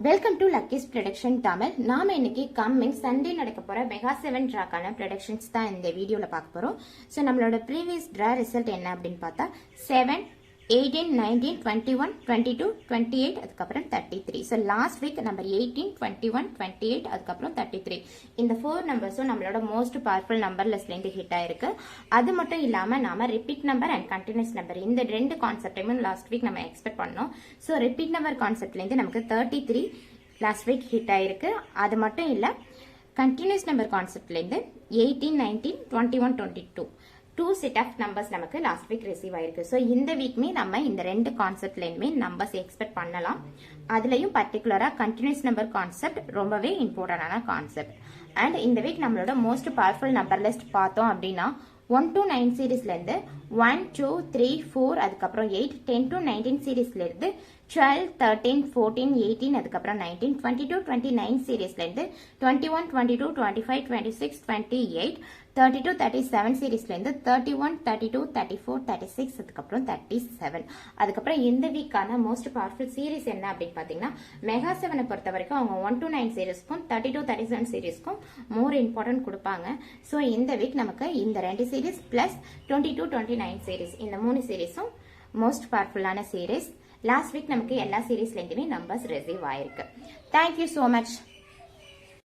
Welcome to Lucky's production Tamil. நாம இன்னைக்கு coming Sunday நடக்க போற மெகா 7 டிராக்கான ப்ரொடக்ஷன்ஸ் தான் இந்த வீடியோல பார்க்க போறோம். ஸோ நம்மளோட ப்ரீவியஸ் டிரா ரிசல்ட் என்ன அப்படின்னு பார்த்தா 7, 18, 19, 21, 22, 28 அதுக்கப்புறம் 33. ஸோ லாஸ்ட் வீக் நம்பர் 18, 21, 28 அதுக்கப்புறம் 33. இந்த 4 நம்பர்ஸும் நம்மளோட மோஸ்ட் பவர்ஃபுல் நம்பர் லிஸ்ட்லேருந்து ஹிட் ஆயிருக்கு. அது மட்டும் இல்லாமல் நாம repeat number and continuous number இந்த ரெண்டு கான்செப்டையும் லாஸ்ட் வீக் நம்ம எக்ஸ்பெக்ட் பண்ணோம். ஸோ ரிப்பீட் நம்பர் கான்செப்ட்லேருந்து நமக்கு 33 லாஸ்ட் வீக் ஹிட் ஆயிருக்கு. அது மட்டும் இல்லை, கண்டினியூஸ் நம்பர் கான்செப்ட்லேருந்து 18, 19, 21, 22 2 செட் ஆஃப் நம்பர்ஸ் நமக்கு லாஸ்ட் வீக் ரிசீவ் ஆயிருக்கு. ஸோ இந்த வீக்மே நம்ம இந்த ரெண்டு கான்செப்ட்லேயுமே நம்பர்ஸ் எக்ஸ்பெக்ட் பண்ணலாம். அதுலயும் பர்டிகுலரா கண்டினியூஸ் நம்பர் கான்செப்ட் ரொம்பவே இம்பார்ட்டன்டான கான்செப்ட். அண்ட் இந்த வீக் நம்மளோட மோஸ்ட் பவர்ஃபுல் நம்பர் லிஸ்ட் பார்த்தோம் அப்படின்னா 1 to 9 சீரீஸ்லேருந்து 1, 2, 3, 4 அதுக்கப்புறம் 8, 10 to 19 சீரீஸ்லேருந்து 12, 13, 14, 18 அதுக்கப்புறம் 19, 22, 29 சீரீஸ்லேருந்து 21, 22, 25, 26, 28, 32, 37 சீரீஸ்லேருந்து 31, 32, 34, 36 அதுக்கப்புறம் 37. அதுக்கப்புறம் இந்த வீக்கான மோஸ்ட் பவர்ஃபுல் சீரீஸ் என்ன அப்படின்னு பார்த்தீங்கன்னா மெகா 7 பொறுத்த வரைக்கும் அவங்க 1 to 9 சீரீஸ்க்கும் 32, 37 சீரீஸ்க்கும் மோர் இம்பார்ட்டன்ட் கொடுப்பாங்க. ஸோ இந்த வீக் நமக்கு இந்த ரெண்டு சீரீஸ் பிளஸ் 22, 29 சீரீஸ் இந்த 3 சீரீஸும் மோஸ்ட் பவர்ஃபுல்லான சீரீஸ். லாஸ்ட் வீக் நமக்கு எல்லா சீரீஸ்லேருந்துமே நம்பர்ஸ் ரிசீவ் ஆயிருக்கு. Thank you so much.